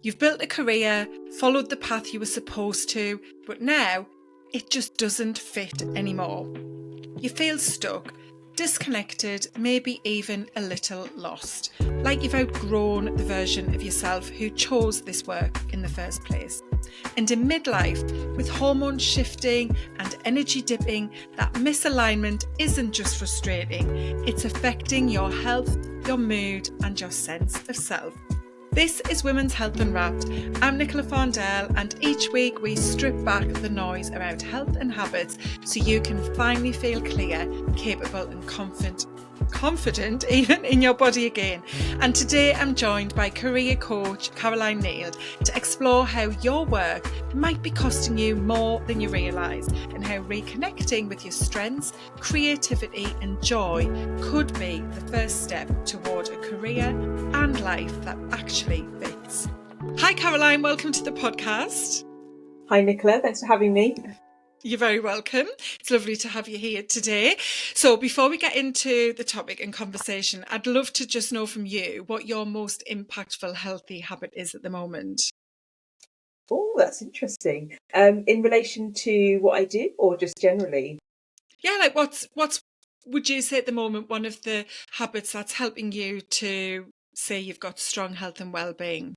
You've built a career, followed the path you were supposed to, but now it just doesn't fit anymore. You feel stuck, disconnected, maybe even a little lost, like you've outgrown the version of yourself who chose this work in the first place. And in midlife, with hormones shifting and energy dipping, that misalignment isn't just frustrating, it's affecting your health, your mood, and your sense of self. This is Women's Health Unwrapped. I'm Nicola Fondell, and each week we strip back the noise around health and habits so you can finally feel clear, capable and confident even in your body again. And today I'm joined by career coach Caroline Nield to explore how your work might be costing you more than you realise, and how reconnecting with your strengths, creativity and joy could be the first step toward a career and life that actually fits. Hi Caroline, welcome to the podcast. Hi Nicola, thanks for having me. You're very welcome. It's lovely to have you here today. So before we get into the topic and conversation, I'd love to just know from you what your most impactful healthy habit is at the moment. Oh, that's interesting. In relation to what I do or just generally? Yeah, like what's would you say at the moment one of the habits that's helping you to say you've got strong health and well-being?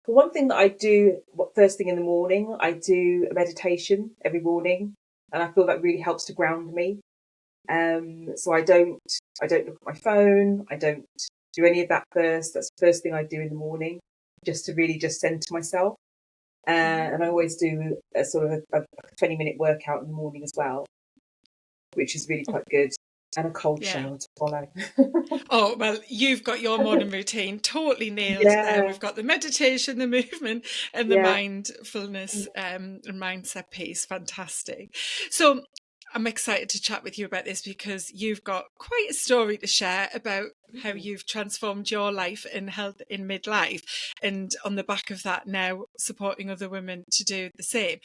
One thing that I do first thing in the morning, I do a meditation every morning, and I feel that really helps to ground me. So I don't look at my phone. I don't do any of that first. That's the first thing I do in the morning, just to really just center myself. And I always do a sort of a 20-minute workout in the morning as well, which is really quite good, and a cold shower to follow. Oh, well, you've got your morning routine totally nailed there. We've got the meditation, the movement and the mindfulness and mindset piece. Fantastic. So I'm excited to chat with you about this because you've got quite a story to share about how you've transformed your life and health in midlife, and on the back of that now supporting other women to do the same.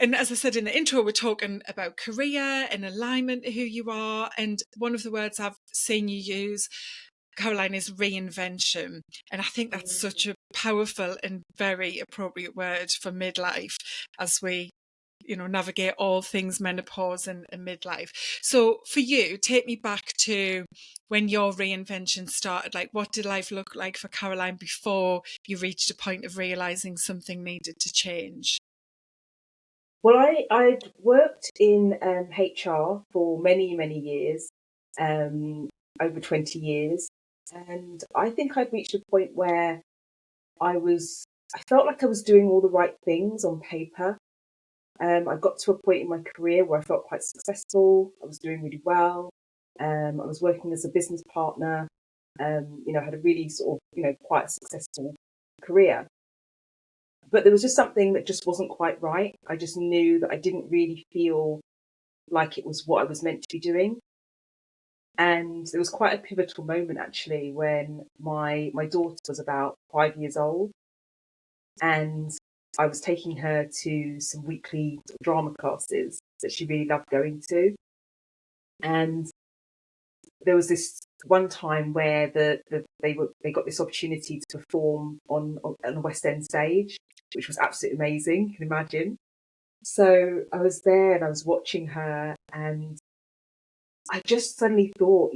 And as I said in the intro, we're talking about career and alignment, who you are. And one of the words I've seen you use, Caroline, is reinvention. And I think that's such a powerful and very appropriate word for midlife as we, navigate all things menopause and midlife. So for you, take me back to when your reinvention started. Like, what did life look like for Caroline before you reached a point of realizing something needed to change? Well, I'd worked in HR for many, many years, over 20 years. And I think I'd reached a point where I felt like I was doing all the right things on paper. I got to a point in my career where I felt quite successful. I was doing really well. I was working as a business partner, had a really sort of, quite a successful career. But there was just something that just wasn't quite right. I just knew that I didn't really feel like it was what I was meant to be doing. And there was quite a pivotal moment actually when my daughter was about 5 years old, and I was taking her to some weekly drama classes that she really loved going to. And there was this one time where they got this opportunity to perform on the West End stage, which was absolutely amazing. You can imagine. So I was there and I was watching her, and I just suddenly thought,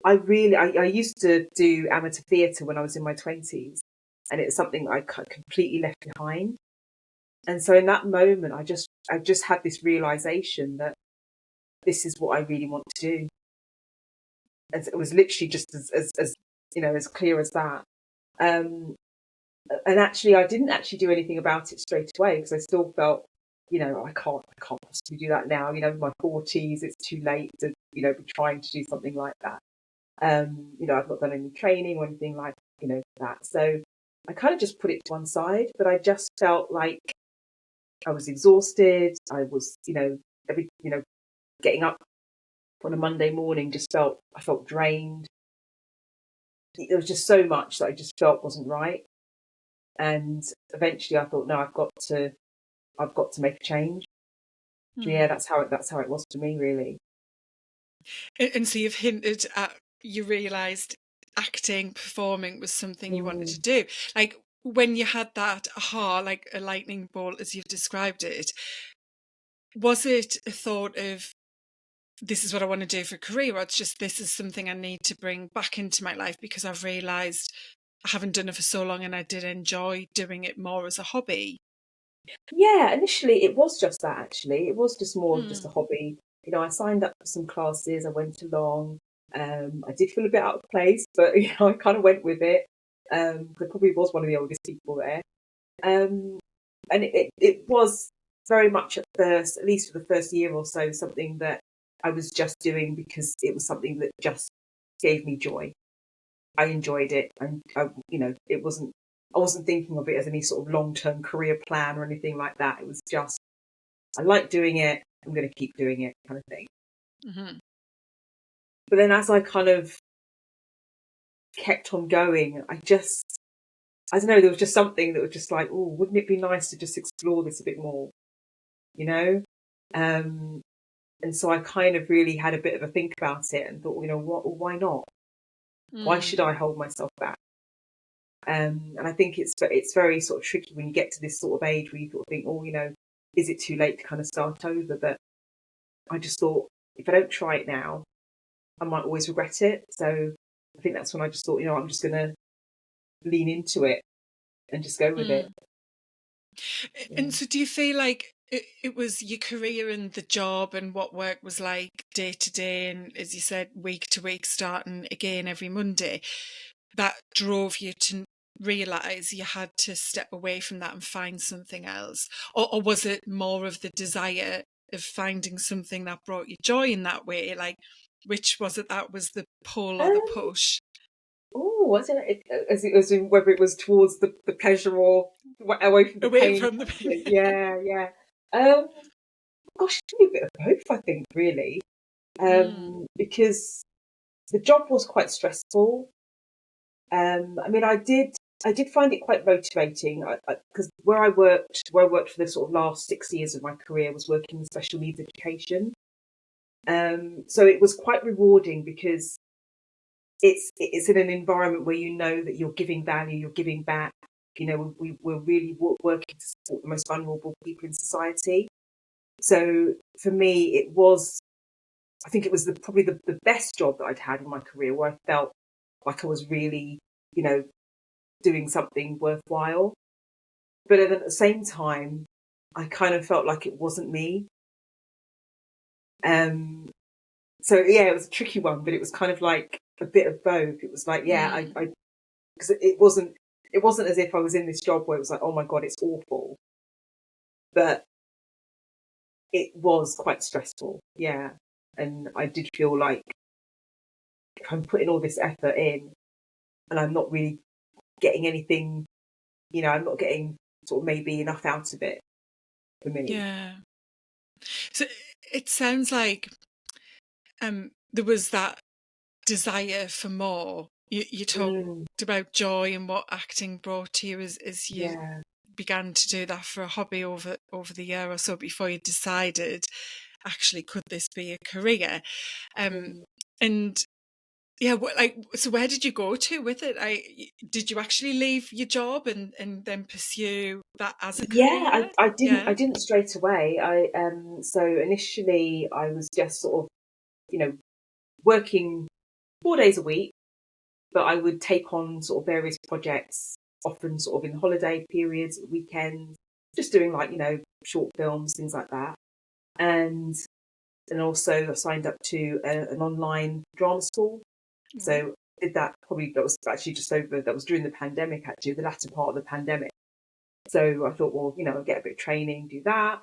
I used to do amateur theatre when I was in my 20s, and it's something I completely left behind. And so in that moment, I just had this realization that this is what I really want to do. And it was literally just as clear as that. And actually, I didn't actually do anything about it straight away because I still felt, I can't possibly do that now. In my 40s, it's too late to, be trying to do something like that. I've not done any training or anything like, that. So I kind of just put it to one side, but I just felt like I was exhausted. I was, getting up on a Monday morning, I felt drained. There was just so much that I just felt wasn't right. And eventually I thought, no, I've got to make a change. So yeah, that's how it was for me, really. And so you've hinted at, you realised acting, performing was something you wanted to Mm. do. Like when you had that aha, like a lightning bolt, as you've described it, was it a thought of this is what I want to do for a career, or it's just this is something I need to bring back into my life because I've realised I haven't done it for so long and I did enjoy doing it more as a hobby? Yeah, initially it was just that actually. It was just more of just Mm. a hobby. I signed up for some classes, I went along. I did feel a bit out of place, but I kind of went with it. I probably was one of the oldest people there. Um, and it was very much at first, at least for the first year or so, something that I was just doing because it was something that just gave me joy. I enjoyed it, and I wasn't thinking of it as any sort of long term career plan or anything like that. It was just I like doing it. I'm going to keep doing it, kind of thing. Hmm. But then as I kind of kept on going, I don't know, there was just something that was just like, oh, wouldn't it be nice to just explore this a bit more, you know? Um, and so I kind of really had a bit of a think about it and thought, what? Why not? Why Mm. should I hold myself back? And I think it's very sort of tricky when you get to this sort of age where you sort of think, oh, is it too late to kind of start over? But I just thought if I don't try it now, I might always regret it. So I think that's when I just thought, I'm just going to lean into it and just go with it. Mm. Yeah. And so do you feel like it was your career and the job and what work was like day to day and, as you said, week to week, starting again every Monday, that drove you to realise you had to step away from that and find something else? Or was it more of the desire of finding something that brought you joy in that way? Like, which was it that was the pull or the Um, push? oh, was it as in whether it was towards the pleasure or away from the Away pain? from the... Yeah, yeah. Um, gosh, probably a bit of both, I think, really. Mm, Because the job was quite stressful. I mean, I did find it quite motivating because where I worked for the sort of last 6 years of my career was working in special needs education. So it was quite rewarding because it's in an environment where that you're giving value, you're giving back. We're really working to support the most vulnerable people in society. So for me, I think it was probably the best job that I'd had in my career, where I felt like I was really, you know, doing something worthwhile. But then at the same time, I kind of felt like it wasn't me. Um, so yeah, it was a tricky one, but it was kind of like a bit of both. It was like, yeah, mm, I because it wasn't as if I was in this job where it was like, oh my god, it's awful, but it was quite stressful. Yeah, and I did feel like if I'm putting all this effort in and I'm not really getting anything, I'm not getting sort of maybe enough out of it for me. yeah. So it sounds like there was that desire for more. You talked Mm, about joy and what acting brought to you as you yeah. began to do that for a hobby over the year or so before you decided, actually, could this be a career? Um, Mm. and yeah, so where did you go to with it? Did you actually leave your job and then pursue that as a Yeah, career? I Yeah. didn't straight away. So initially I was just sort of, working 4 days a week, but I would take on sort of various projects, often sort of in holiday periods, weekends, just doing like, short films, things like that. And also I signed up to an online drama school. Mm. So did that probably that was actually that was during the pandemic, actually, the latter part of the pandemic. So I thought, well, I'll get a bit of training, do that.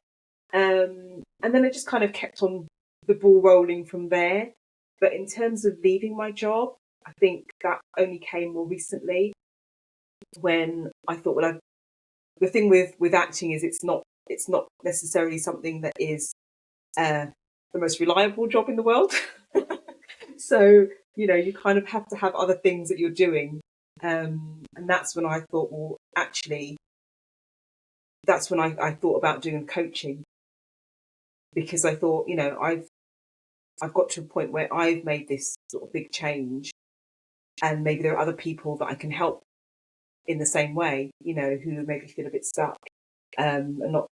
And then I just kind of kept on the ball rolling from there. But in terms of leaving my job, I think that only came more recently when I thought, well, the thing with acting is it's not necessarily something that is uh, the most reliable job in the world. So you kind of have to have other things that you're doing, and that's when I thought, well, actually, that's when I thought about doing coaching because I thought, I've got to a point where I've made this sort of big change. and maybe there are other people that I can help in the same way, who maybe feel a bit stuck, and not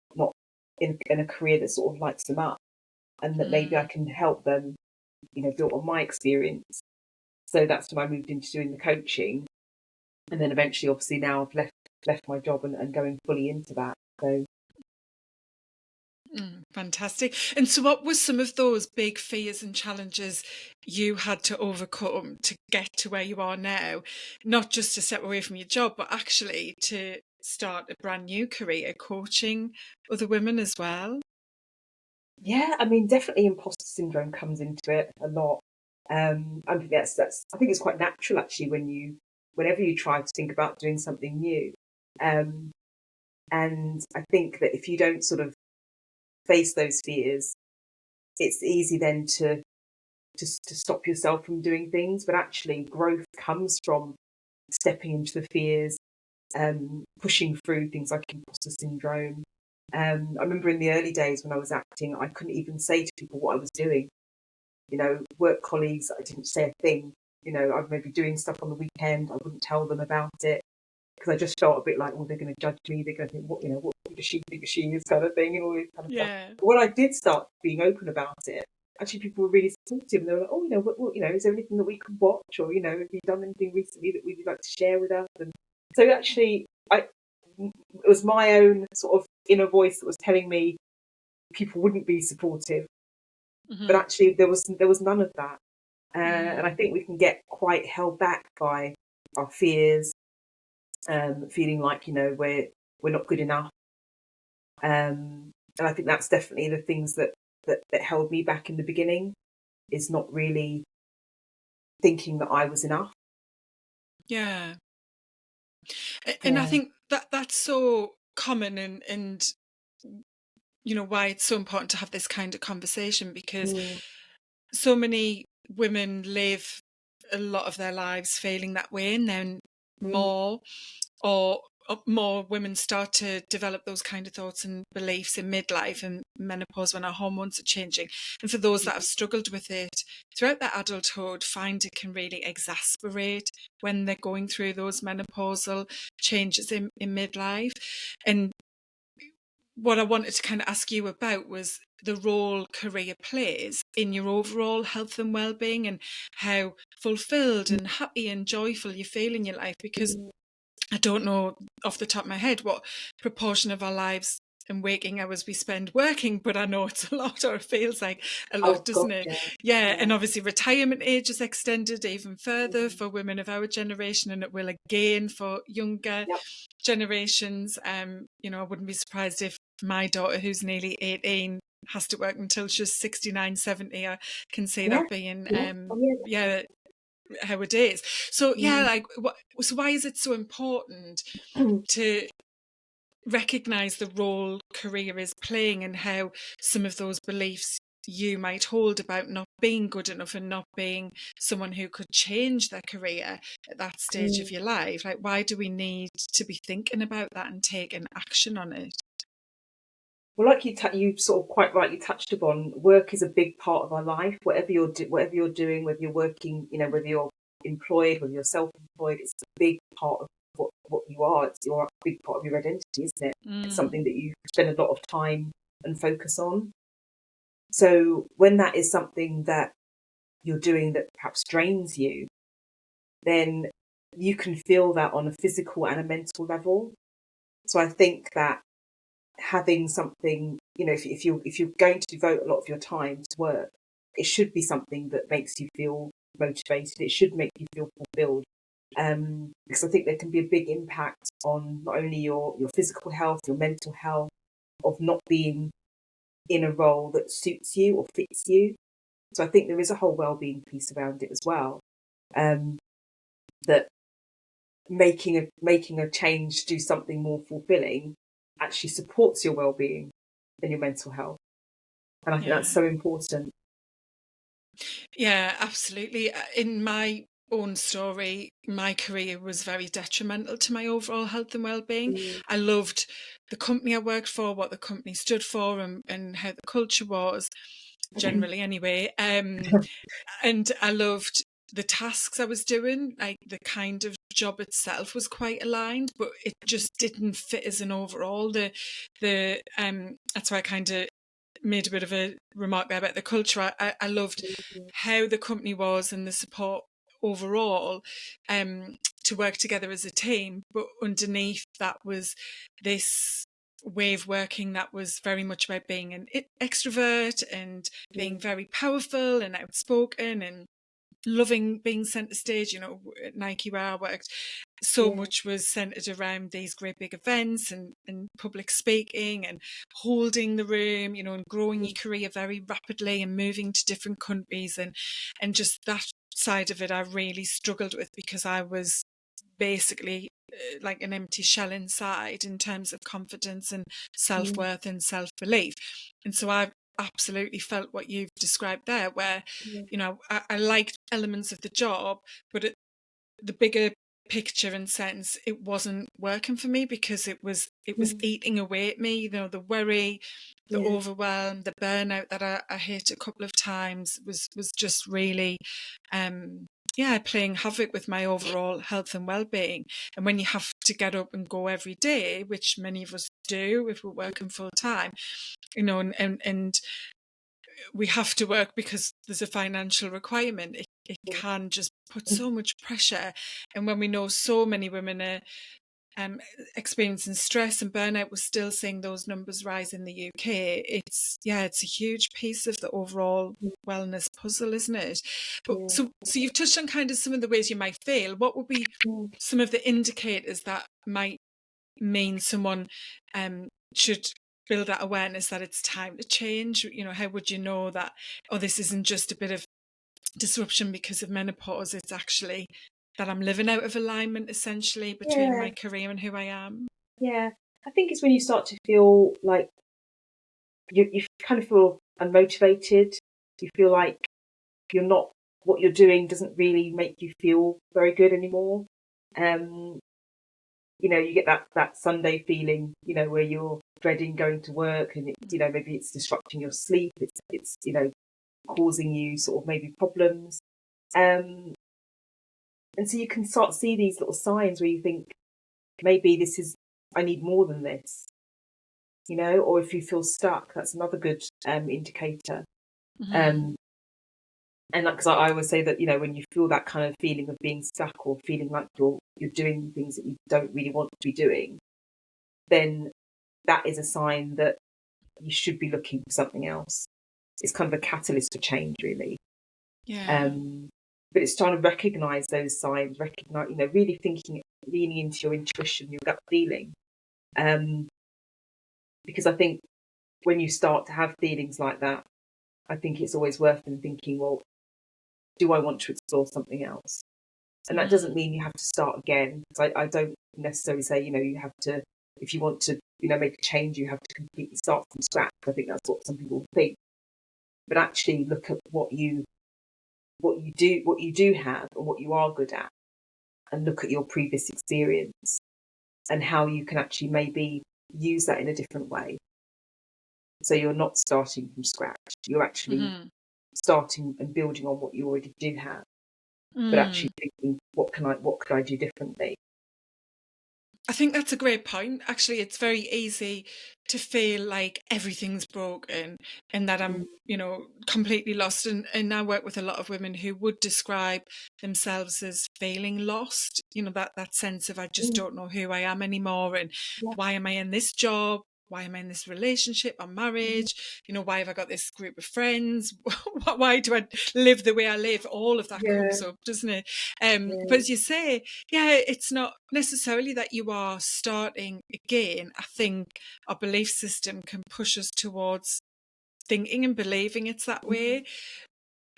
in a career that sort of lights them up, and that maybe I Mm. can help them, build on my experience. So that's when I moved into doing the coaching, and then eventually, obviously, now I've left my job and going fully into that. So Fantastic. And so what were some of those big fears and challenges you had to overcome to get to where you are now? Not just to step away from your job, but actually to start a brand new career coaching other women as well? yeah, I mean, definitely imposter syndrome comes into it a lot. I think I think it's quite natural actually whenever you try to think about doing something new. Um, and I think that if you don't sort of face those fears, it's easy then to to stop yourself from doing things. But actually, growth comes from stepping into the fears, pushing through things like imposter syndrome. I remember in the early days when I was acting, I couldn't even say to people what I was doing. Work colleagues, I didn't say a thing. I'd maybe doing stuff on the weekend, I wouldn't tell them about it because I just felt a bit like, well, they're going to judge me. They're going to think, what does she think she is, kind of thing, and all this kind of stuff. Yeah. But when I did start being open about it, actually people were really supportive, and they were like, oh, is there anything that we can watch, or have you done anything recently that you'd like to share with us? And so actually, it was my own sort of inner voice that was telling me people wouldn't be supportive, but Mm-hmm. actually there was none of that. And I Mm. think we can get quite held back by our fears, feeling like we're not good enough, and I think that's definitely the things that held me back in the beginning, is not really thinking that I was enough. Yeah. And I Yeah. think that that's so common, and why it's so important to have this kind of conversation, because Mm, so many women live a lot of their lives feeling that way, and then mm, more or more women start to develop those kind of thoughts and beliefs in midlife and menopause when our hormones are changing. And for those that have struggled with it throughout their adulthood, find it can really exasperate when they're going through those menopausal changes in midlife. And what I wanted to kind of ask you about was the role career plays in your overall health and well-being, and how fulfilled mm, and happy and joyful you feel in your life. Because mm. I don't know off the top of my head what proportion of our lives and waking hours we spend working, but I know it's a lot, or it feels like a lot, Oh doesn't God, it? yeah, Yeah, yeah. and obviously retirement age is extended even further Mm, for women of our generation, and it will again for younger yep, generations. I wouldn't be surprised if my daughter, who's nearly 18, has to work until she's 69, 70. I can see yeah, that being, yeah. Oh yeah, yeah, how it is. So, yeah, definitely. like, so why is it so important Mm. to recognize the role career is playing, and how some of those beliefs you might hold about not being good enough and not being someone who could change their career at that stage of Mm. your life? Like, why do we need to be thinking about that and taking action on it? Well, like you sort of quite rightly touched upon, work is a big part of our life. Whatever you're doing, whether you're working, whether you're employed, whether you're self-employed, it's a big part of what you are. It's a big part of your identity, isn't it? It's Mm, something that you spend a lot of time and focus on. So when that is something that you're doing that perhaps drains you, then you can feel that on a physical and a mental level. So I think that having something, if you're going to devote a lot of your time to work, it should be something that makes you feel motivated. It should make you feel fulfilled. Because I think there can be a big impact on not only your physical health, your mental health, of not being in a role that suits you or fits you. So I think there is a whole well-being piece around it as well. Um, that making a change to do something more fulfilling actually supports your well-being and your mental health, and I think that's yeah. so important. Yeah, absolutely. In my own story, my career was very detrimental to my overall health and well-being. Mm, I loved the company I worked for, what the company stood for, and how the culture was, generally anyway. And I loved the tasks I was doing, like the kind of job itself was quite aligned, but it just didn't fit as an overall. The That's why I kind of made a bit of a remark there about the culture. I loved how the company was and the support overall, to work together as a team, but underneath that was this way of working that was very much about being an extrovert and being very powerful and outspoken and loving being centre stage. At Nike where I worked, so Yeah. much was centered around these great big events and public speaking and holding the room, and growing your career very rapidly and moving to different countries, and just that side of it I really struggled with, because I was basically like an empty shell inside in terms of confidence and Mm. self-worth and self-belief. And so I absolutely felt what you've described there, where Yeah. I liked elements of the job, but the bigger picture and sense, it wasn't working for me, because it was Mm. eating away at me. The worry, the Yeah. overwhelm, the burnout that I hit a couple of times was just really playing havoc with my overall health and well-being. And when you have to get up and go every day, which many of us do if we're working full time, and we have to work because there's a financial requirement, it can just put so much pressure. And when we know so many women are experiencing stress and burnout, we're still seeing those numbers rise in the UK. It's a huge piece of the overall wellness puzzle, isn't it? But Yeah. so you've touched on kind of some of the ways you might feel. What would be Mm. some of the indicators that might mean someone should build that awareness that it's time to change? How would you know that, oh, this isn't just a bit of disruption because of menopause, it's actually that I'm living out of alignment essentially between Yeah. my career and who I am? Yeah. I think it's when you start to feel like you kind of feel unmotivated. You feel like you're not, what you're doing doesn't really make you feel very good anymore. Um, you get that Sunday feeling, where you're dreading going to work, and maybe it's disrupting your sleep. It's causing you sort of maybe problems. Um, and so you can start to see these little signs where you think maybe I need more than this, or if you feel stuck, that's another good indicator. Mm-hmm. Um, and because I always say that, when you feel that kind of feeling of being stuck, or feeling like you're doing things that you don't really want to be doing, then that is a sign that you should be looking for something else. It's kind of a catalyst for change, really. Yeah. Um, but it's trying to recognise those signs, really thinking, leaning into your intuition, your gut feeling. Because I think when you start to have feelings like that, I think it's always worth them thinking, well, do I want to explore something else? And that Mm-hmm. doesn't mean you have to start again. I don't necessarily say, you have to, if you want to, make a change, you have to completely start from scratch. I think that's what some people think. But actually look at what you do have and what you are good at, and look at your previous experience and how you can actually maybe use that in a different way. So you're not starting from scratch. You're actually Mm-hmm. starting and building on what you already do have, but Mm. actually thinking, what could I do differently? I think that's a great point. Actually, it's very easy to feel like everything's broken and that I'm, completely lost. And I work with a lot of women who would describe themselves as feeling lost, that sense of I just Mm. don't know who I am anymore. And Yeah. why am I in this job? Why am I in this relationship or Mm. marriage? Why have I got this group of friends? Why do I live the way I live? All of that Yeah. comes up, doesn't it? But Yeah. as you say, yeah, it's not necessarily that you are starting again. I think our belief system can push us towards thinking and believing it's that Mm. way.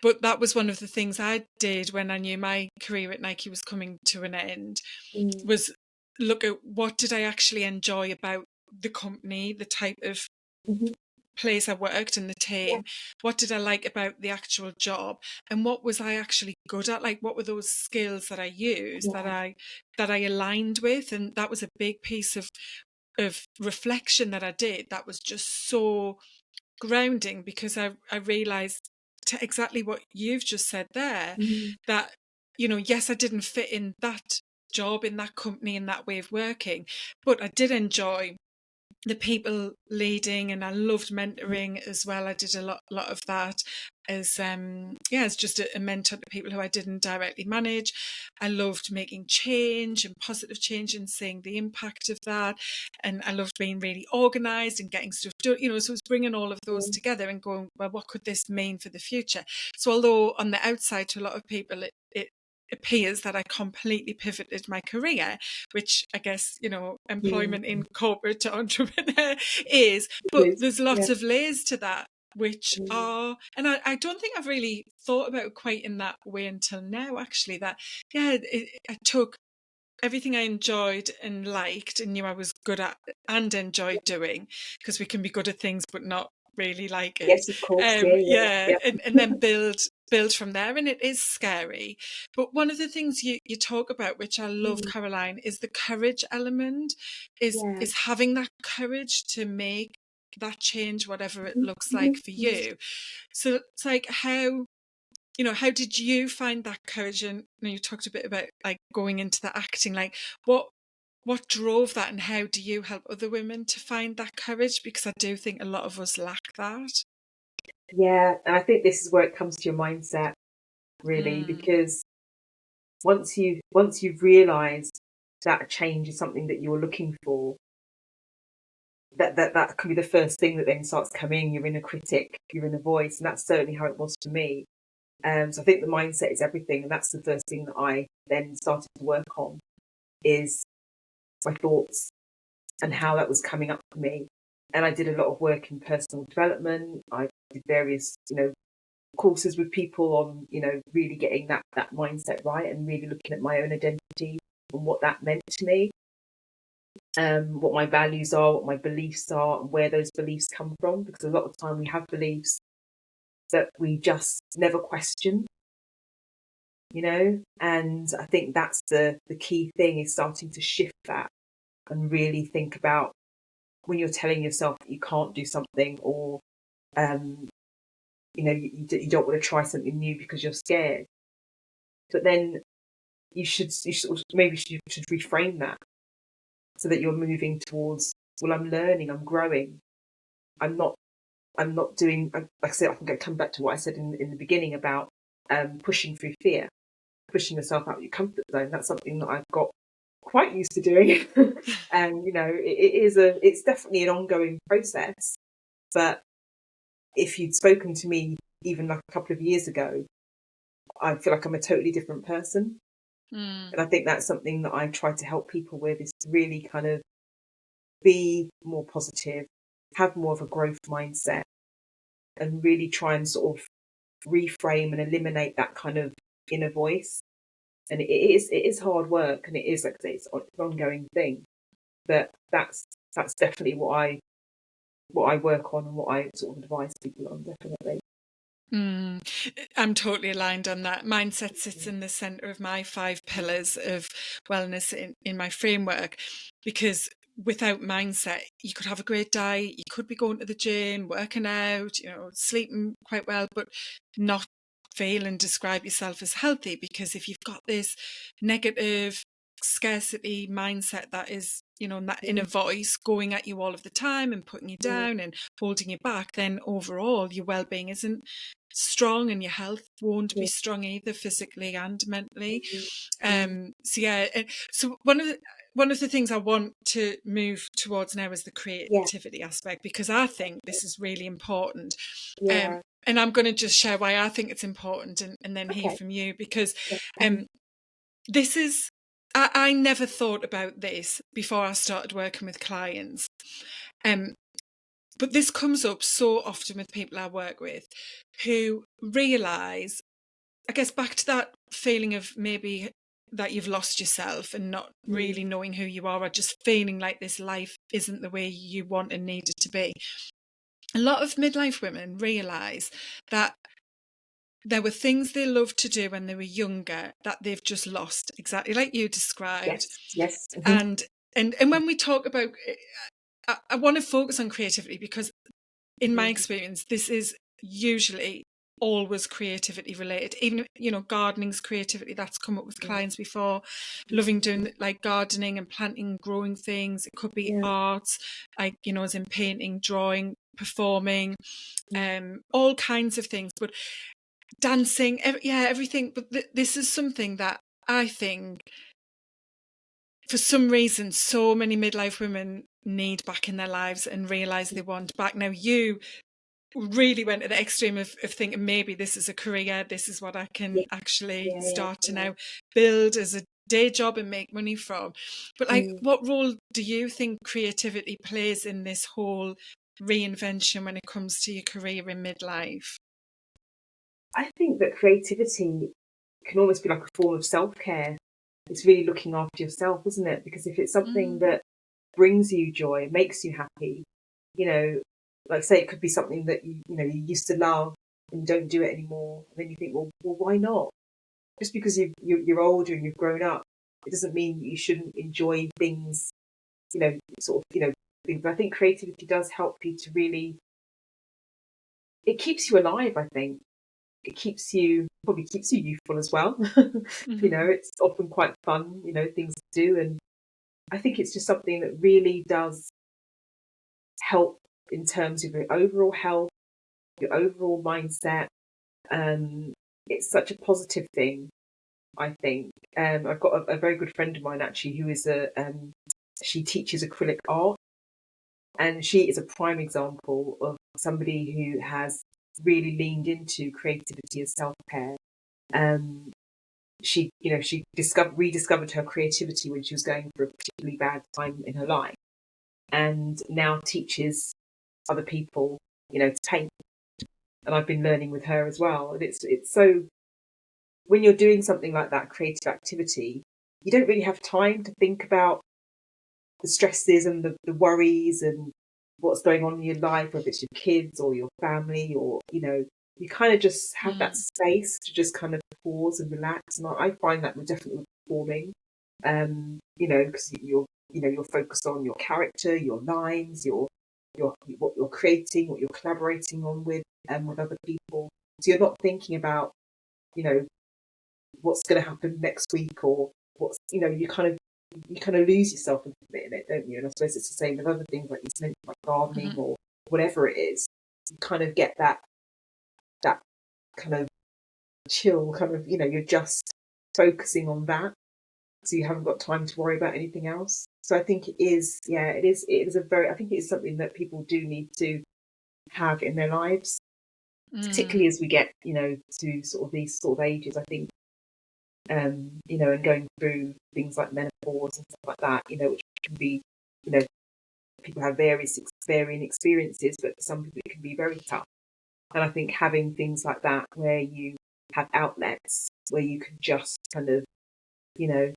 But that was one of the things I did when I knew my career at Nike was coming to an end, Mm. was look at what did I actually enjoy about the company, the type of Mhm. place I worked and the Yeah. team. What did I like about the actual job, and what was I actually good at? Like, what were those skills that I used, that Yeah. I aligned with? And that was a big piece of reflection that I did. That was just so grounding, because I realized to exactly what you've just said there, Mm. that, you know, yes, I didn't fit in that job, in that company, in that way of working, but I did enjoy the people leading, and I loved mentoring as well. I did a lot of that as as just a mentor to people who I didn't directly manage. I loved making change and positive change and seeing the impact of that, and I loved being really organized and getting stuff done, you know. So it was bringing all of those together and going, well, what could this mean for the future? So although on the outside to a lot of people it appears that I completely pivoted my career, which I guess, you know, employment in corporate to entrepreneur is, but Yes. there's Yeah. lots of layers to that, which are, and I don't think I've really thought about it quite in that way until now, actually, that, yeah, I took everything I enjoyed and liked and knew I was good at and enjoyed doing, because we can be good at things but not really like it. Yes, of course. Yeah, Yeah, yeah, and then build from there, and it is scary. But one of the things you talk about, which I love, yeah. Caroline, is the courage element, Yeah. is having that courage to make that change, whatever it Mhm, looks like mhm, for mhm. you. So it's like, how, you know, how did you find that courage? And you know, you talked a bit about like going into the acting, like what drove that, and how do you help other women to find that courage? Because I do think a lot of us lack that. Yeah, and I think this is where it comes to your mindset, really, Mm, because once you've realised that a change is something that you're looking for, that can be the first thing that then starts coming. You're in a critic, you're in a voice, and that's certainly how it was for me. So I think the mindset is everything, and that's the first thing that I then started to work on is my thoughts and how that was coming up for me. And I did a lot of work in personal development. I did various, courses with people on, really getting that mindset right and really looking at my own identity and what that meant to me, what my values are, what my beliefs are, and where those beliefs come from. Because a lot of time we have beliefs that we just never question, and I think that's the key thing, is starting to shift that and really think about when you're telling yourself that you can't do something, or um, you don't want to try something new because you're scared. But then you should reframe that so that you're moving towards, well, I'm learning, I'm growing, I'm not doing, like I said, I think I come back to what I said in the beginning about pushing through fear, pushing yourself out of your comfort zone. That's something that I've got quite used to doing. And it's definitely an ongoing process. But if you'd spoken to me even like a couple of years ago, I feel like I'm a totally different person. mm, And I think that's something that I try to help people with, is to really kind of be more positive, have more of a growth mindset, and really try and sort of reframe and eliminate that kind of inner voice. And it is hard work, and it is, like I say, it's an ongoing thing. But that's definitely what I work on and what I sort of advise people on, definitely. mm. I'm totally aligned on that. Mindset sits in the center of my 5 pillars of wellness in my framework, because without mindset, you could have a great diet, you could be going to the gym, working out, you know, sleeping quite well, but not feel and describe yourself as healthy. Because if you've got this negative scarcity mindset, that is, you know, that inner voice going at you all of the time and putting you Yeah, down and holding you back, then overall your well-being isn't strong, and your health won't be yeah, strong either, physically and mentally. yeah, yeah, So yeah, so one of the things I want to move towards now is the yeah, creativity aspect, because I think this is really important. yeah. And I'm going to just share why I think it's important, and then hear Okay, from you, because yeah, this is, I never thought about this before I started working with clients. Um, but this comes up so often with people I work with who realise, I guess, back to that feeling of maybe that you've lost yourself and not really knowing who you are, or just feeling like this life isn't the way you want and need it to be. A lot of midlife women realise that there were things they loved to do when they were younger that they've just lost, exactly like you described. yes, yes, And when we talk about, I want to focus on creativity, because in my experience, this is usually always creativity related. Even, you know, gardening's creativity. That's come up with clients before. Loving doing like gardening and planting, growing things. It could be Yeah. arts, like, you know, as in painting, drawing, performing, Mm. all kinds of things. But dancing, everything. But this is something that I think, for some reason, so many midlife women need back in their lives and realize they want back. Now, you really went to the extreme of thinking maybe this is a career, this is what I can Yeah. actually Yeah. Yeah. start to Yeah. now build as a day job and make money from. But like, Mm. what role do you think creativity plays in this whole reinvention when it comes to your career in midlife? I think that creativity can almost be like a form of self care. It's really looking after yourself, isn't it? Because if it's something Mm, that brings you joy, makes you happy, you know, like say it could be something that you used to love and you don't do it anymore. And then you think, well, why not? Just because you're older and you've grown up, it doesn't mean you shouldn't enjoy things. Sort of things. I think creativity does help you to really. It keeps you alive. I think it probably keeps you youthful as well. mhm, It's often quite fun. Things to do, and I think it's just something that really does help in terms of your overall health, your overall mindset. It's such a positive thing, I think. I've got a very good friend of mine actually who is she teaches acrylic art, and she is a prime example of somebody who has really leaned into creativity and self care. Um, she rediscovered her creativity when she was going through a particularly bad time in her life, and now teaches other people, to paint. And I've been learning with her as well. And it's so when you're doing something like that, creative activity, you don't really have time to think about the stresses and the worries and what's going on in your life, whether it's your kids or your family, or you kind of just have that mm, space to just kind of pause and relax. And I find that definitely performing, because you're focused on your character, your lines, your what you're creating, what you're collaborating on with other people. So you're not thinking about you know what's going to happen next week, or what's you kind of lose yourself a bit in it, don't you? And I suppose it's the same with other things like you mentioned, like gardening mhm, or whatever it is. You kind of get that kind of chill, kind of you're just focusing on that, so you haven't got time to worry about anything else. So I think it is a very I think it is something that people do need to have in their lives, mm, particularly as we get to sort of these sort of ages. I think and going through things like menopause and stuff like that, which can be, you know, people have varying experiences, but for some people it can be very tough. And I think having things like that where you have outlets where you can just kind of, you know,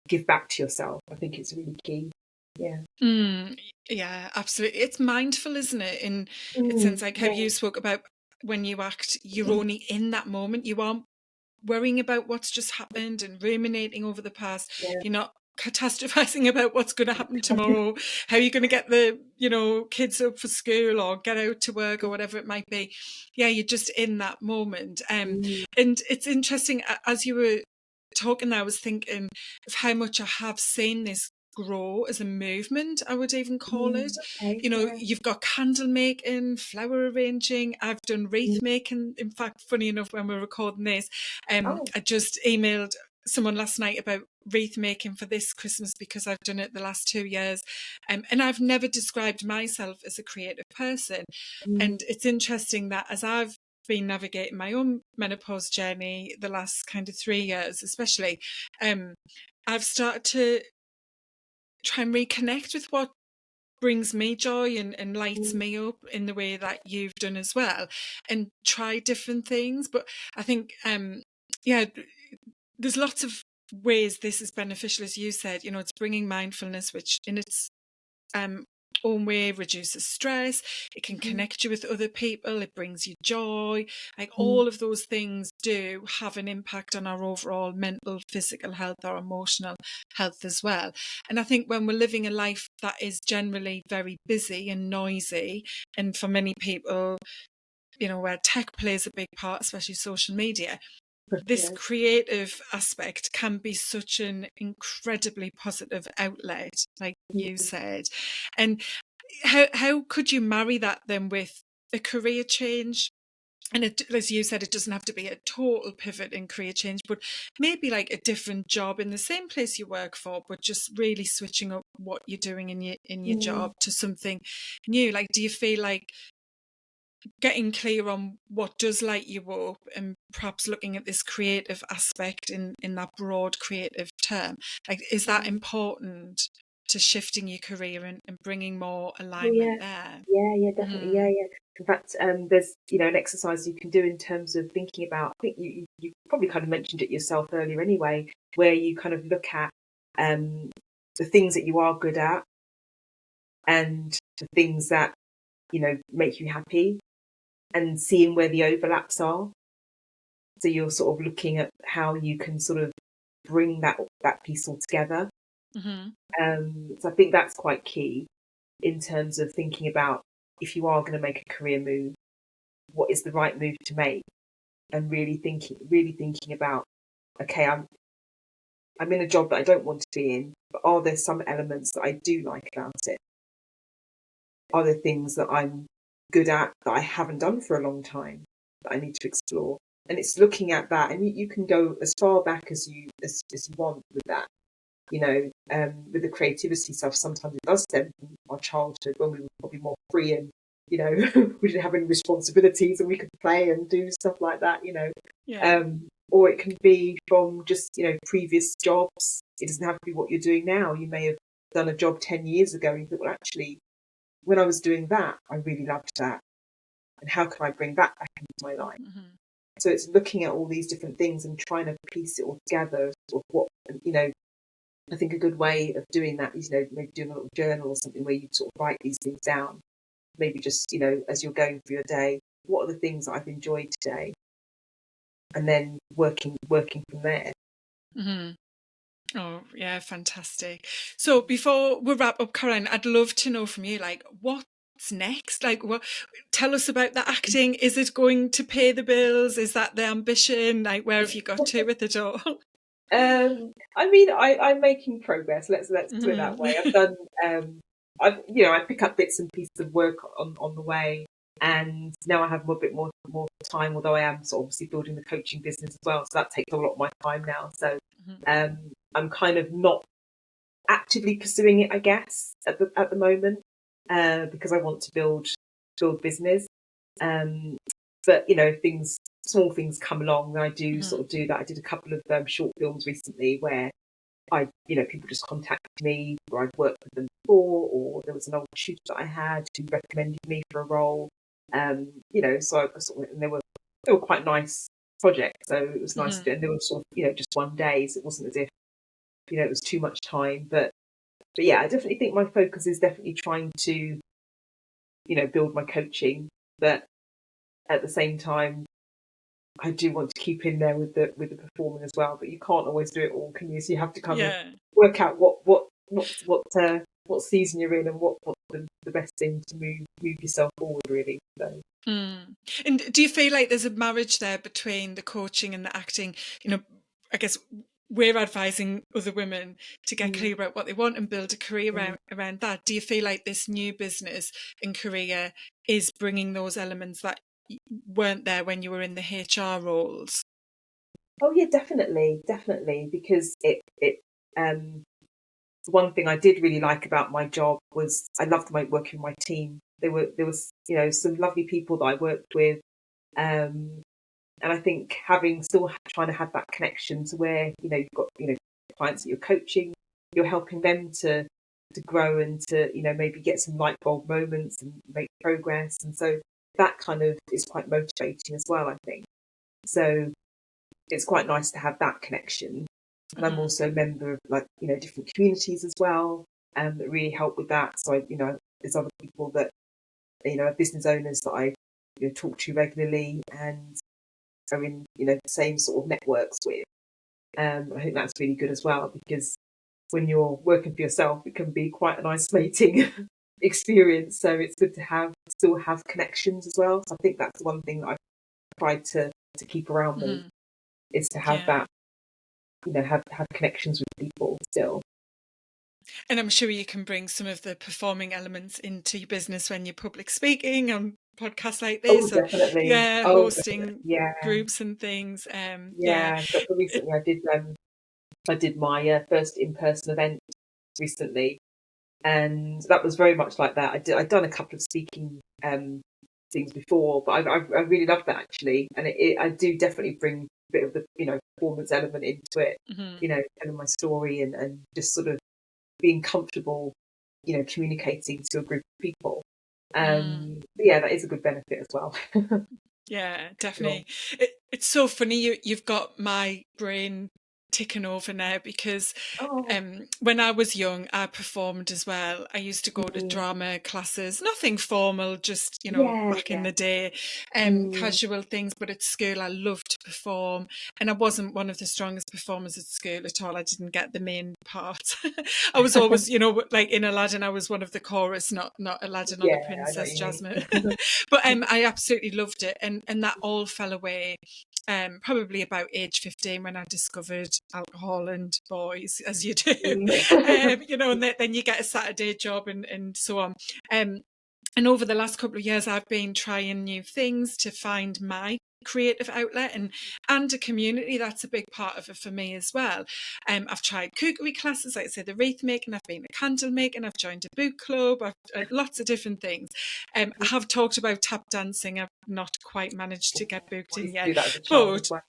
give back to yourself, I think it's really key. Yeah. mm. Yeah, absolutely. It's mindful, isn't it? In it sounds like how Yeah. you spoke about when you act, you're only in that moment. You aren't worrying about what's just happened and ruminating over the past. Yeah. You're not catastrophizing about what's going to happen tomorrow, how you're going to get the, kids up for school or get out to work or whatever it might be. Yeah, you're just in that moment. Mm, And it's interesting, as you were talking, I was thinking of how much I have seen this grow as a movement, I would even call it. okay. Yeah. You've got candle making, flower arranging. I've done Mm. wreath making. In fact, funny enough, when we're recording this, Oh. I just emailed someone last night about wreath making for this Christmas because I've done it the last 2 years. And I've never described myself as a creative person. Mm, And it's interesting that as I've been navigating my own menopause journey the last kind of 3 years, especially, um, I've started to try and reconnect with what brings me joy and lights mm, me up in the way that you've done as well, and try different things. But I think yeah, there's lots of ways this is beneficial, as you said. It's bringing mindfulness, which in its um, own way reduces stress. It can mm, connect you with other people. It brings you joy. Like, mm, all of those things do have an impact on our overall mental, physical health, our emotional health as well. And I think when we're living a life that is generally very busy and noisy, and for many people where tech plays a big part, especially social media, this Yeah. creative aspect can be such an incredibly positive outlet, like you said. And how could you marry that then with a career change? And as you said, it doesn't have to be a total pivot in career change, but maybe like a different job in the same place you work for, but just really switching up what you're doing in your job to something new. Like, do you feel like getting clear on what does light you up and perhaps looking at this creative aspect in that broad creative term, like, is that important to shifting your career and bringing more Oh yeah, alignment there? yeah, definitely, Mm-hmm. yeah. In fact, there's an exercise you can do in terms of thinking about. I think you probably kind of mentioned it yourself earlier, anyway, where you kind of look at um, the things that you are good at and the things that make you happy, and seeing where the overlaps are. So you're sort of looking at how you can sort of bring that piece all together. Mm-hmm. So I think that's quite key in terms of thinking about, if you are going to make a career move, what is the right move to make, and really thinking about, okay, I'm in a job that I don't want to be in, but are there some elements that I do like about it? Are there things that I'm good at that I haven't done for a long time that I need to explore? And it's looking at that, and you can go as far back as you want with that. With the creativity stuff, sometimes it does stem from our childhood, when we were probably more free, and we didn't have any responsibilities, and we could play and do stuff like that. Yeah. Or it can be from just previous jobs. It doesn't have to be what you're doing now. You may have done a job 10 years ago and you thought, well, actually, when I was doing that, I really loved that, and how can I bring that back into my life? Mm-hmm. So it's looking at all these different things and trying to piece it all together. Sort of what I think a good way of doing that is, maybe doing a little journal or something where you sort of write these things down. Maybe just, as you're going through your day, what are the things that I've enjoyed today? And then working from there. Mm-hmm. Oh, yeah, fantastic. So before we wrap up, Caroline, I'd love to know from you, like, what's next? Like, tell us about the acting. Is it going to pay the bills? Is that the ambition? Like, where have you got to with it all? I mean, I'm making progress. Let's put it that way. I've Mm-hmm. done. I pick up bits and pieces of work on the way, and now I have a bit more time. Although I am sort of obviously building the coaching business as well, so that takes a lot of my time now. So I'm kind of not actively pursuing it, I guess, at the moment, because I want to build business. Um, but small things come along, and I do Mm-hmm. sort of do that. I did a couple of short films recently where people just contacted me, or I'd worked with them before, or there was an old tutor that I had who recommended me for a role. So I sort of, and they were quite nice projects, so it was nice to Mm-hmm. do. And they were sort of just one day, so it wasn't as if it was too much time. But yeah, I definitely think my focus is definitely trying to build my coaching, but at the same time, I do want to keep in there with the performing as well. But you can't always do it all, can you? So you have to kind of Yeah. work out what season you're in, and what's the best thing to move yourself forward, really. So. Mm. And do you feel like there's a marriage there between the coaching and the acting? I guess we're advising other women to get Mm, clear about what they want and build a career mm. around that. Do you feel like this new business and career is bringing those elements that weren't there when you were in the HR roles? Oh yeah, definitely, because it one thing I did really like about my job was I loved working with my team. There was some lovely people that I worked with, um, and I think still trying to have that connection to where you've got clients that you're coaching, you're helping them to grow and to maybe get some light bulb moments and make progress, and so that kind of is quite motivating as well, I think. So it's quite nice to have that connection. And I'm Mm-hmm. also a member of different communities as well, that really help with that. So there's other people that are business owners that I talk to regularly and are in the same sort of networks with. I think that's really good as well, because when you're working for yourself, it can be quite an isolating experience. So it's good to still have connections as well. So I think that's one thing that I've tried to keep around me, Mm-hmm. is to have Yeah. that, have connections with people still. And I'm sure you can bring some of the performing elements into your business when you're public speaking on podcasts like Oh, this, or definitely. yeah, Oh, definitely. hosting Yeah, groups and things. Yeah. yeah. So recently, I did my first in-person event recently, and that was very much like that. I'd done a couple of speaking things before, but I really loved that actually, and I do definitely bring a bit of the performance element into it. Mm-hmm. Telling my story and just sort of being comfortable, communicating to a group of people. Mm. Yeah, that is a good benefit as well. Yeah, Sure. definitely. It's so funny you've got my brain ticking over now because Oh, when I was young, I performed as well. I used to go to mm, drama classes, nothing formal, just, yeah, back in yeah. the day, Mm, casual things. But at school, I loved to perform. And I wasn't one of the strongest performers at school at all. I didn't get the main part. I was always, like in Aladdin, I was one of the chorus, not Aladdin or the yeah, I know what Princess you mean. Jasmine. But I absolutely loved it. And that all fell away probably about age 15 when I discovered alcohol and boys, as you do, Mm. and then you get a Saturday job and so on. Um, and over the last couple of years, I've been trying new things to find my creative outlet and a community that's a big part of it for me as well. I've tried cookery classes, like I said, the wreath making. I've been a candle making. I've joined a book club. I've lots of different things. I have talked about tap dancing. I've not quite managed to get booked I in used to yet, do that as a child as but well.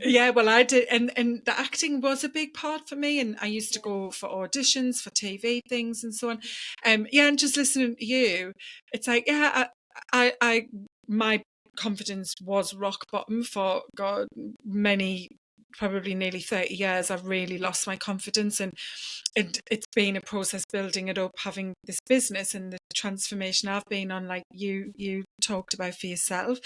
yeah, well, I did, and the acting was a big part for me, and I used to go for auditions for TV things and so on. Yeah, and just listening to you, it's like, yeah, my confidence was rock bottom for God many, probably nearly 30 years. I've really lost my confidence, and it's been a process building it up, having this business and the transformation I've been on, like you talked about for yourself.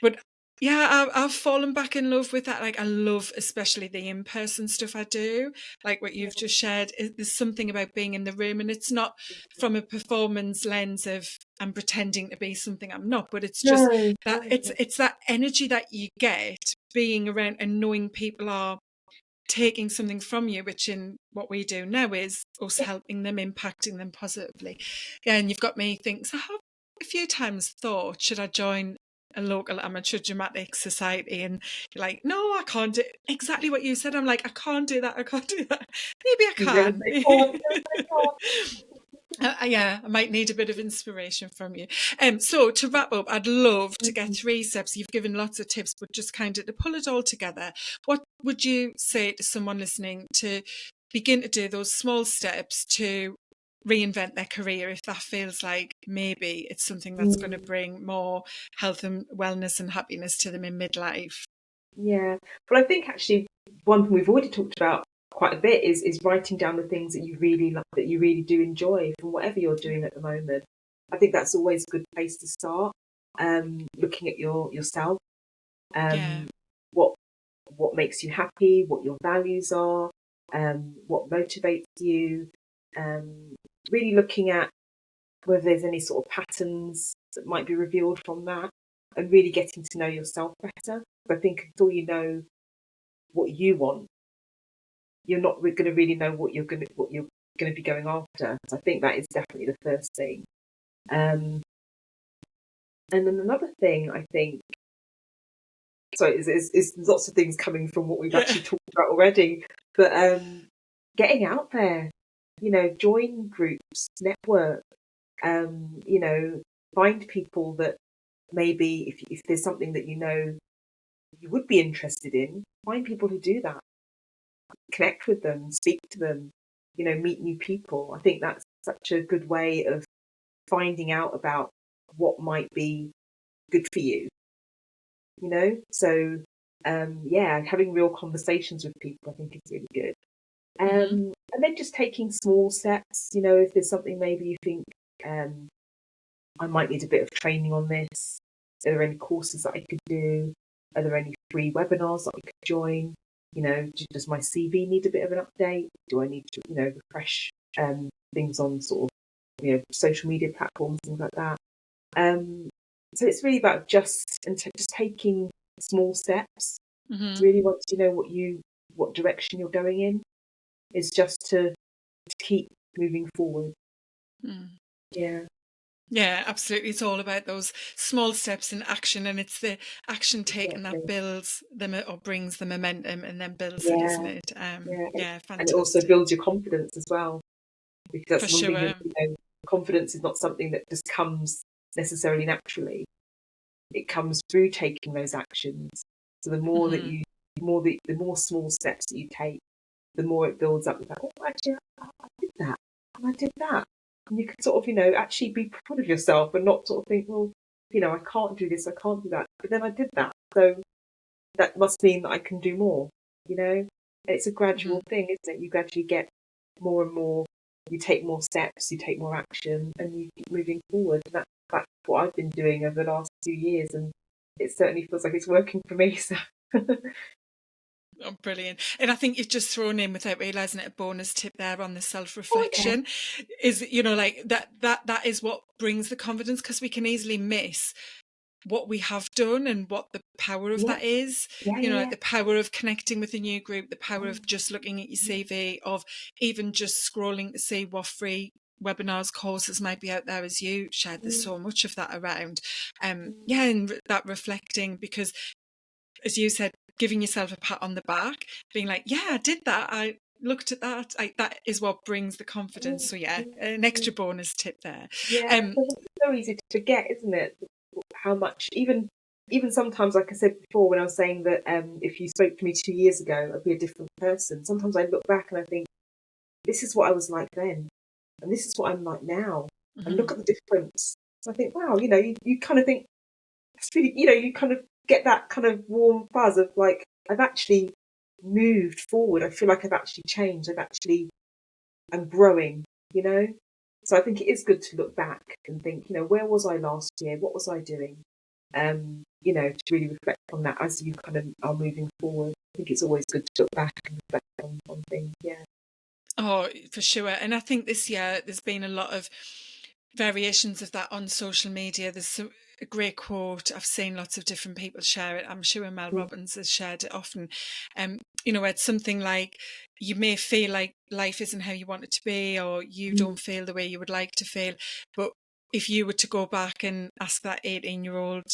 But yeah, I've fallen back in love with that. Like, I love especially the in-person stuff I do, like what you've just shared. There's something about being in the room, and it's not from a performance lens of I'm pretending to be something I'm not, but it's just No, that no. it's that energy that you get being around and knowing people are taking something from you, which in what we do now is us helping them, impacting them positively. Yeah, and you've got me thinking, so I have a few times thought, should I join a local amateur dramatic society? And you're like, no, I can't do exactly what you said. I'm like, I can't do that. I can't do that. Maybe I You're going to can. say, "Go on, you're going to say, go on." Yeah, I might need a bit of inspiration from you. So to wrap up, I'd love to get Mhm. 3 steps. You've given lots of tips, but just kind of to pull it all together. What would you say to someone listening to begin to do those small steps to reinvent their career if that feels like maybe it's something that's going to Mm, bring more health and wellness and happiness to them in midlife? yeah. Well, I think actually one thing we've already talked about quite a bit is writing down the things that you really like, that you really do enjoy from whatever you're doing at the moment. I think that's always a good place to start. Looking at yourself, Yeah. um, what makes you happy, what your values are, what motivates you. Um, Really looking at whether there's any sort of patterns that might be revealed from that, and really getting to know yourself better. I think until you know what you want, you're not going to really know what you're going to be going after. So I think that is definitely the first thing. Um, and then another thing I think, sorry, is lots of things coming from what we've Yeah. actually talked about already, but getting out there, join groups, network, find people that maybe if there's something that you would be interested in, find people who do that, connect with them, speak to them, meet new people. I think that's such a good way of finding out about what might be good for you. So, yeah, having real conversations with people, I think is really good. Mm-hmm. And then just taking small steps, if there's something maybe you think, um, I might need a bit of training on this. Are there any courses that I could do? Are there any free webinars that I could join? Does my CV need a bit of an update? Do I need to, refresh things on sort of social media platforms, things like that. So it's really about just taking small steps. Mm-hmm. Really, once you know what direction you're going in, is just to keep moving forward. Mm. Yeah. Yeah, absolutely. It's all about those small steps in action, and it's the action taken that Exactly. builds them or brings the momentum and then builds it, isn't Yeah. it? Yeah. Yeah, And it also fantastic. builds your confidence as well, because For that's one thing that, sure. confidence is not something that just comes necessarily naturally. It comes through taking those actions. So the more that Mm-hmm. you, the more small steps that you take, the more it builds up with that. Oh, actually, I did that, and I did that, and you can sort of, actually be proud of yourself and not sort of think, well, I can't do this, I can't do that, but then I did that, so that must mean that I can do more. It's a Mm-hmm. gradual thing, isn't it? You gradually get more and more. You take more steps, you take more action, and you keep moving forward. And that's what I've been doing over the last 2 years, and it certainly feels like it's working for me. So, Oh, brilliant. And I think you've just thrown in, without realizing it, a bonus tip there on the okay, self-reflection is, like that is what brings the confidence, because we can easily miss what we have done and what the power of yeah, that is. yeah, Like yeah, the power of connecting with a new group, the power yeah. of just looking at your CV, of even just scrolling to see what free webinars, courses might be out there. As you shared, there's Mm, so much of that around. mm, Yeah, and that reflecting, because as you said, giving yourself a pat on the back, being like, yeah, I did that, I looked at that, that is what brings the confidence. mm, So yeah, an mm. extra bonus tip there. Yeah, um because it's so easy to forget, isn't it? How much, even sometimes, like I said before, when I was saying that, if you spoke to me 2 years ago, I'd be a different person. Sometimes I look back and I think, this is what I was like then, and this is what I'm like now, and mhm. look at the difference. So I think, wow, you kind of think, that's really, you kind of get that kind of warm buzz of like, I've actually moved forward. I feel like I've actually changed. I'm growing, you know? So I think it is good to look back and think, where was I last year? What was I doing? To really reflect on that as you kind of are moving forward. I think it's always good to look back and reflect on things. Yeah. Oh, for sure. And I think this year there's been a lot of variations of that on social media. There's a great quote. I've seen lots of different people share it. I'm sure Mel Mm, Robbins has shared it often. It's something like, you may feel like life isn't how you want it to be, or you mm, don't feel the way you would like to feel. But if you were to go back and ask that 18-year-old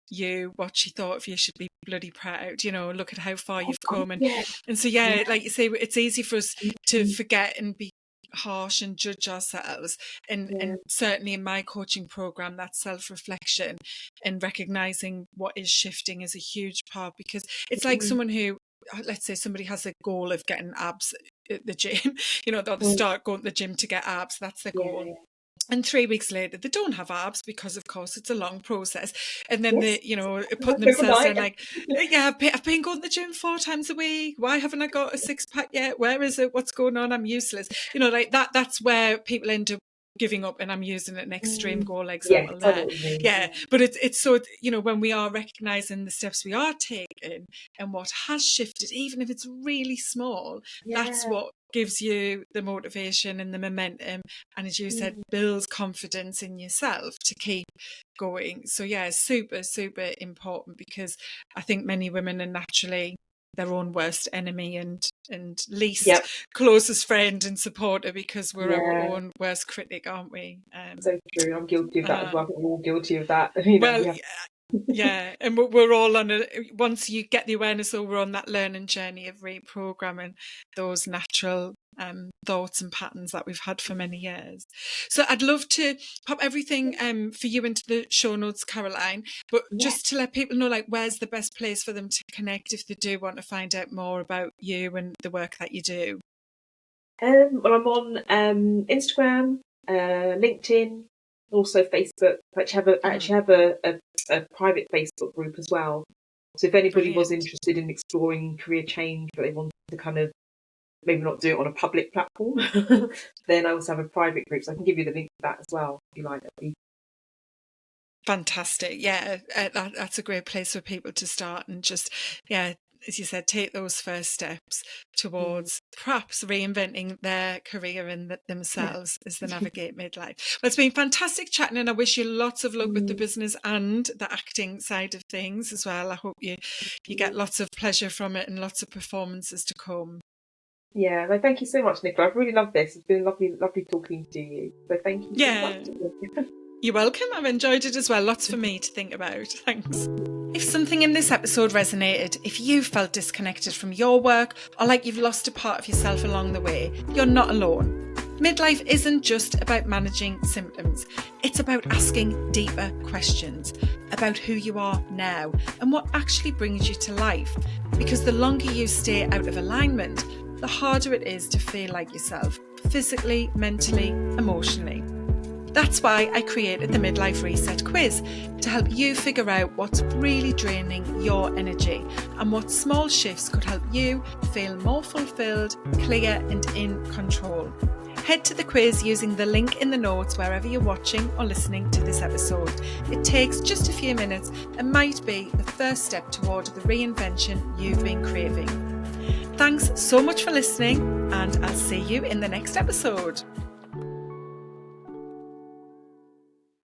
you what she thought of you, should be bloody proud. Look at how far oh, you've God, come. yeah. And so, Yeah. yeah, like you say, it's easy for us to Mm, forget and be harsh and judge ourselves. yeah. And certainly in my coaching program, that self-reflection and recognizing what is shifting is a huge part, because it's like Mm, someone who, let's say somebody has a goal of getting abs at the gym, they'll mm, start going to the gym to get abs. That's their yeah. goal. Yeah. And 3 weeks later, they don't have abs, because, of course, it's a long process. And then Yes. they, putting themselves Overnight. down like, yeah, I've been going to the gym 4 times a week. Why haven't I got a six pack yet? Where is it? What's going on? I'm useless. Like that. That's where people end up giving up. And I'm using an extreme Mm, goal yes, example I know there. what you mean. Yeah, Yeah. but it's so, when we are recognizing the steps we are taking and what has shifted, even if it's really small, that's Yeah. what gives you the motivation and the momentum, and as you said, Mm, builds confidence in yourself to keep going. So yeah, super, super important, because I think many women are naturally their own worst enemy and least yep. closest friend and supporter, because we're our Yeah. own worst critic, aren't we? So true. I'm guilty of that as Uh, well. I think we're all guilty of that. well, We have. yeah, and we're all on once you get the awareness, we're on that learning journey of reprogramming those natural thoughts and patterns that we've had for many years. So I'd love to pop everything for you into the show notes, Caroline, but Yeah. just to let people know, like, where's the best place for them to connect if they do want to find out more about you and the work that you do? Well, I'm on Instagram, LinkedIn, also Facebook. I Mm-hmm. actually have a private Facebook group as well. So if anybody was Brilliant. interested in exploring career change, but they wanted to kind of maybe not do it on a public platform, then I also have a private group. So I can give you the link to that as well if you like. Fantastic. Yeah, that's a great place for people to start and just, yeah, as you said, take those first steps towards perhaps reinventing their career and themselves as they navigate midlife. Well, it's been fantastic chatting, and I wish you lots of luck with the business and the acting side of things as well. I hope you get lots of pleasure from it and lots of performances to come. Yeah, no, thank you so much, Nicola. I've really loved this. It's been lovely talking to you. So thank you so much. You're welcome. I've enjoyed it as well. Lots for me to think about. Thanks. If something in this episode resonated, if you felt disconnected from your work or like you've lost a part of yourself along the way, you're not alone. Midlife isn't just about managing symptoms. It's about asking deeper questions about who you are now and what actually brings you to life. Because the longer you stay out of alignment, the harder it is to feel like yourself, physically, mentally, emotionally. That's why I created the Midlife Reset Quiz, to help you figure out what's really draining your energy and what small shifts could help you feel more fulfilled, clear and in control. Head to the quiz using the link in the notes wherever you're watching or listening to this episode. It takes just a few minutes and might be the first step toward the reinvention you've been craving. Thanks so much for listening, and I'll see you in the next episode.